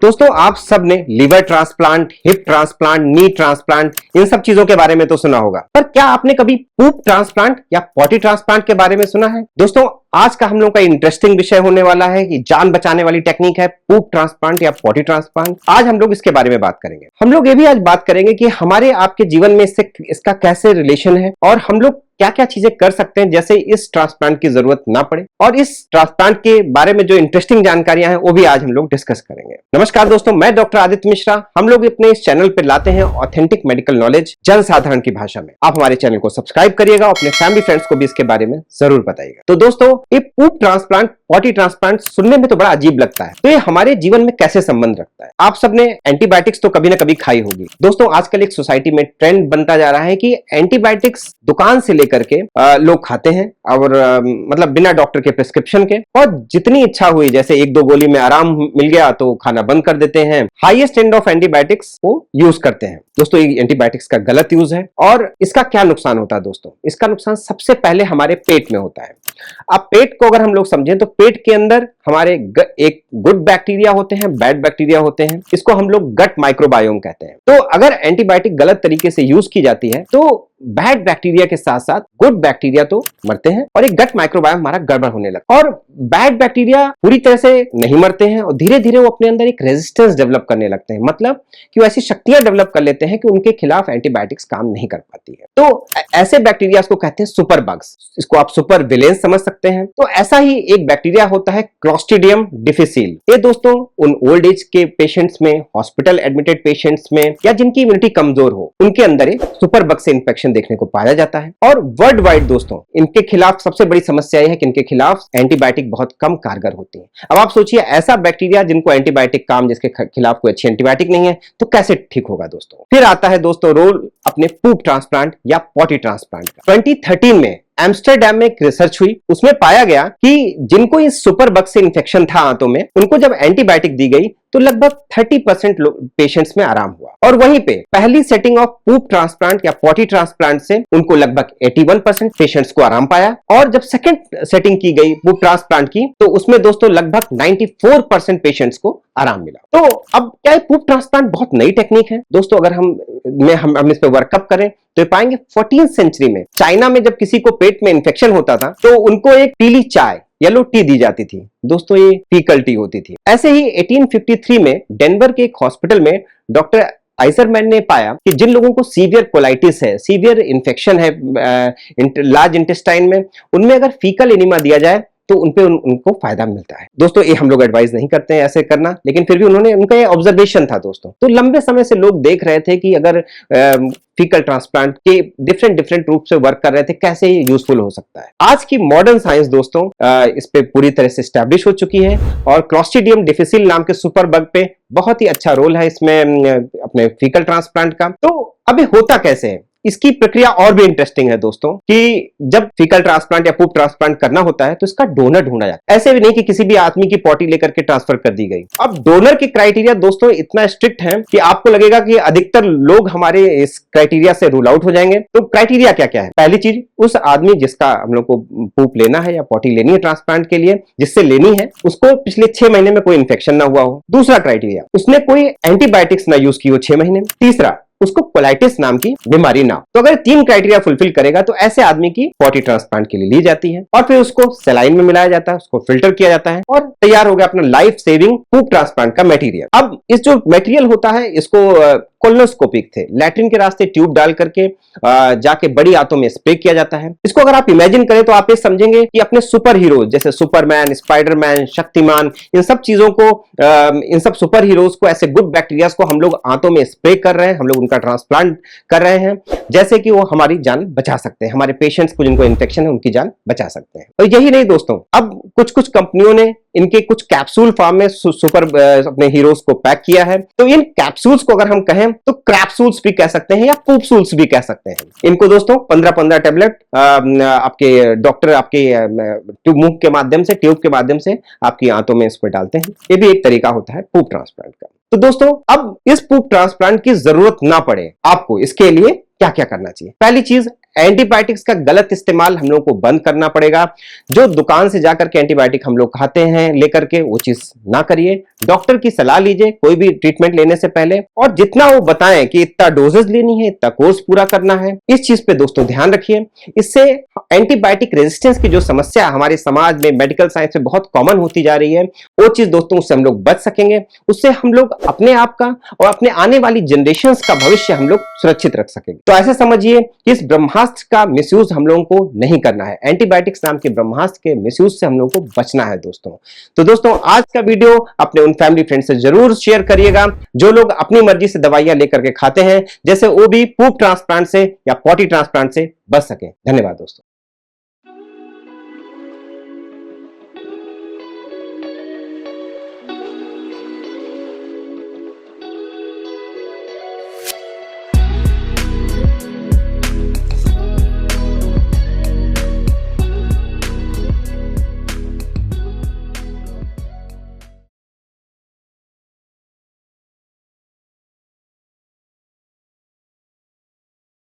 दोस्तों आप सब ने लीवर ट्रांसप्लांट, हिप ट्रांसप्लांट, नी ट्रांसप्लांट, इन सब चीजों के बारे में तो सुना होगा, पर क्या आपने कभी पूप ट्रांसप्लांट या पॉटी ट्रांसप्लांट के बारे में सुना है? दोस्तों आज का हम लोग का इंटरेस्टिंग विषय होने वाला है कि जान बचाने वाली टेक्निक है पूप ट्रांसप्लांट या पॉटी ट्रांसप्लांट। आज हम लोग इसके बारे में बात करेंगे। हम लोग ये भी आज बात करेंगे कि हमारे आपके जीवन में इसका कैसे रिलेशन है और हम लोग क्या क्या चीजें कर सकते हैं जैसे इस ट्रांसप्लांट की जरूरत ना पड़े, और इस ट्रांसप्लांट के बारे में जो इंटरेस्टिंग जानकारियां हैं वो भी आज हम लोग डिस्कस करेंगे। नमस्कार दोस्तों, मैं डॉक्टर आदित्य मिश्रा। हम लोग अपने इस चैनल पर लाते हैं ऑथेंटिक मेडिकल नॉलेज जन साधारण की भाषा में। आप हमारे चैनल को सब्सक्राइब करिएगा, अपने फैमिली फ्रेंड्स को भी इसके बारे में जरूर बताइएगा। तो दोस्तों ये पूप ट्रांसप्लांट, पॉटी ट्रांसप्लांट सुनने में तो बड़ा अजीब लगता है, तो ये हमारे जीवन में कैसे संबंध रखता है? आप सबने एंटीबायोटिक्स तो कभी ना कभी खाई होगी। दोस्तों आजकल एक सोसाइटी में ट्रेंड बनता जा रहा है कि एंटीबायोटिक्स दुकान से लेकर के लोग खाते हैं और मतलब बिना डॉक्टर के प्रिस्क्रिप्शन के, और जितनी इच्छा हुई, जैसे एक दो गोली में आराम मिल गया तो खाना बंद कर देते हैं। हाईएस्ट एंड ऑफ एंटीबायोटिक्स को यूज करते हैं। दोस्तों ये एंटीबायोटिक्स का गलत यूज है। और इसका क्या नुकसान होता है दोस्तों? इसका नुकसान सबसे पहले हमारे पेट में होता है। अब पेट को अगर हम लोग समझें तो पेट के अंदर हमारे एक गुड बैक्टीरिया होते हैं, बैड बैक्टीरिया होते हैं। इसको हम लोग गट माइक्रोबायोम कहते हैं। तो अगर एंटीबायोटिक गलत तरीके से यूज की जाती है तो बैड बैक्टीरिया के साथ साथ गुड बैक्टीरिया तो मरते हैं और एक गट माइक्रोबायोम हमारा गड़बड़ होने लगता है। और बैड बैक्टीरिया पूरी तरह से नहीं मरते हैं और धीरे धीरे वो अपने अंदर एक रेजिस्टेंस डेवलप करने लगते हैं, मतलब कि वो ऐसी शक्तियां डेवलप कर लेते हैं कि उनके खिलाफ एंटीबायोटिक्स काम नहीं कर पाती है। तो ऐसे बैक्टीरिया को कहते हैं सुपर बग्स। इसको आप सुपर विलेंस समझ सकते हैं। तो ऐसा ही एक बैक्टीरिया होता है क्लॉस्ट्रीडियम डिफिसिल। ये दोस्तों उन ओल्ड एज के पेशेंट्स में, हॉस्पिटल एडमिटेड पेशेंट्स में, या जिनकी इम्यूनिटी कमजोर हो, उनके अंदर एक सुपर बग से इन्फेक्शन देखने को पाया जाता है। और वर्ल्ड वाइड दोस्तों इनके खिलाफ सबसे बड़ी समस्या यह है कि इनके खिलाफ एंटीबायोटिक बहुत कम कारगर होती है। अब आप सोचिए ऐसा बैक्टीरिया जिनको एंटीबायोटिक काम, जिसके खिलाफ कोई अच्छी एंटीबायोटिक नहीं है, तो कैसे ठीक होगा दोस्तों? फिर आता है दोस्तों रोल अपने पूप ट्रांसप्लांट या पॉटी ट्रांसप्लांट का। 2013 में एम्स्टरडैम में एक रिसर्च हुई, उसमें पाया गया कि जिनको इस सुपर बग से इंफेक्शन था आंतों में, उनको जब एंटीबायोटिक दी गई तो लगभग 30% पेशेंट्स में आराम हुआ। और वहीं पे पहली सेटिंग ऑफ पूप ट्रांसप्लांट या पॉटी ट्रांसप्लांट से उनको लगभग 81% पेशेंट्स को आराम पाया। और जब सेकंड सेटिंग की गई पूप ट्रांसप्लांट की तो उसमें दोस्तों लगभग 94% पेशेंट्स को आराम मिला। तो अब क्या है, पूप ट्रांसप्लांट बहुत नई टेक्निक है दोस्तों। अगर हम इस पे वर्कअप करें तो पाएंगे 14th सेंचुरी में चाइना में जब किसी को पेट में इंफेक्शन होता था तो उनको एक पीली चाय, येलो टी दी जाती थी दोस्तों। ये फीकल टी होती थी। ऐसे ही 1853 में डेनवर के एक हॉस्पिटल में डॉक्टर आइजरमैन ने पाया कि जिन लोगों को सीवियर कोलाइटिस है, सीवियर इंफेक्शन है लार्ज इंटेस्टाइन में, उनमें अगर फीकल एनीमा दिया जाए तो उनको फायदा मिलता है। दोस्तों ये हम लोग एडवाइस नहीं करते हैं ऐसे करना, लेकिन फिर भी उनका ये ऑब्जर्वेशन था दोस्तों। तो लंबे समय से लोग देख रहे थे कि अगर फीकल ट्रांसप्लांट के डिफरेंट रूप से वर्क कर रहे थे, कैसे ये यूजफुल हो सकता है। आज की मॉडर्न साइंस दोस्तों इस पे पूरी तरह से एस्टैब्लिश हो चुकी है और क्लॉस्ट्रीडियम डिफिसिल नाम के सुपर बग पे बहुत ही अच्छा रोल है इसमें अपने फीकल ट्रांसप्लांट का। तो अभी होता कैसे है, इसकी प्रक्रिया और भी इंटरेस्टिंग है दोस्तों कि जब फीकल ट्रांसप्लांट या पूप ट्रांसप्लांट करना होता है तो इसका डोनर ढूंढा जाता है। ऐसे भी नहीं कि किसी भी आदमी की पॉटी लेकर के ट्रांसफर कर दी गई। अब डोनर की क्राइटेरिया दोस्तों इतना स्ट्रिक्ट है कि आपको लगेगा कि अधिकतर लोग हमारे इस क्राइटेरिया से रूल आउट हो जाएंगे। तो क्राइटेरिया क्या क्या है? पहली चीज, उस आदमी जिसका हम लोग को पूप लेना है या पॉटी लेनी है ट्रांसप्लांट के लिए, जिससे लेनी है, उसको पिछले 6 महीने में कोई इन्फेक्शन ना हुआ हो। दूसरा क्राइटेरिया, उसने कोई एंटीबायोटिक्स ना यूज की हो 6 महीने में। तीसरा, उसको कोलाइटिस नाम की बीमारी ना हो। तो अगर 3 क्राइटेरिया फुलफिल करेगा तो ऐसे आदमी की पॉटी ट्रांसप्लांट के लिए ली जाती है और फिर उसको सलाइन में मिलाया जाता है, उसको फिल्टर किया जाता है और तैयार हो गया अपना लाइफ सेविंग पूप ट्रांसप्लांट का मटेरियल। अब इस जो मटेरियल होता है इसको कोलोनोस्कोपिक थे, लैट्रिन के रास्ते ट्यूब डाल करके जाके बड़ी आंतों में स्प्रे किया जाता है। इसको अगर आप इमेजिन करें तो आप ये समझेंगे कि अपने सुपर हीरोज जैसे सुपरमैन, स्पाइडरमैन, शक्तिमान, इन सब चीजों को, इन सब सुपर हीरोज को, ऐसे गुड बैक्टीरिया को हम लोग आंतों में स्प्रे कर रहे हैं, हम लोग उनका ट्रांसप्लांट कर रहे हैं, जैसे कि वो हमारी जान बचा सकते हैं, हमारे पेशेंट्स को जिनको इन्फेक्शन है उनकी जान बचा सकते हैं। और यही नहीं दोस्तों, अब कुछ कंपनियों ने इनके कुछ कैप्सूल फॉर्म में सुपर अपने हीरोज को पैक किया है। तो इन कैप्सूल्स को अगर हम कहें तो क्रैप्सूल्स भी कह सकते हैं या पूपसूल्स भी कह सकते हैं। इनको दोस्तों 15-15 टैबलेट आपके डॉक्टर आपके मुंह के माध्यम से, ट्यूब के माध्यम से आपकी आंतों में इसको डालते हैं। ये भी एक तरीका होता है पूप ट्रांसप्लांट का। तो दोस्तों अब इस पूप ट्रांसप्लांट की जरूरत ना पड़े आपको, इसके लिए क्या क्या करना चाहिए? पहली चीज, एंटीबायोटिक्स का गलत इस्तेमाल हम लोग को बंद करना पड़ेगा। जो दुकान से जाकर के एंटीबायोटिक हम लोग खाते हैं लेकर के, वो चीज ना करिए। डॉक्टर की सलाह लीजिए कोई भी ट्रीटमेंट लेने से पहले, और जितना वो बताएं कि इतना डोजेज लेनी है, इतना कोर्स पूरा करना है, इस चीज पे दोस्तों ध्यान रखिए। इससे एंटीबायोटिक रेजिस्टेंस की जो समस्या हमारे समाज में मेडिकल साइंस में बहुत कॉमन होती जा रही है, वो चीज दोस्तों उससे हम लोग बच सकेंगे। उससे हम लोग अपने आप का और अपने आने वाली जनरेशंस का भविष्य हम लोग सुरक्षित रख सकेंगे। तो ऐसा समझिए कि इस ब्रह्मास्त्र का मिसयूज हम लोगों को नहीं करना है। एंटीबायोटिक्स नाम के ब्रह्मास्त्र के मिसयूज से हम लोगों को बचना है दोस्तों। तो दोस्तों आज का वीडियो अपने उन फैमिली फ्रेंड से जरूर शेयर करिएगा जो लोग अपनी मर्जी से दवाइयां लेकर के खाते हैं, जैसे वो भी पूप ट्रांसप्लांट से या पॉटी ट्रांसप्लांट से बच सके। धन्यवाद दोस्तों।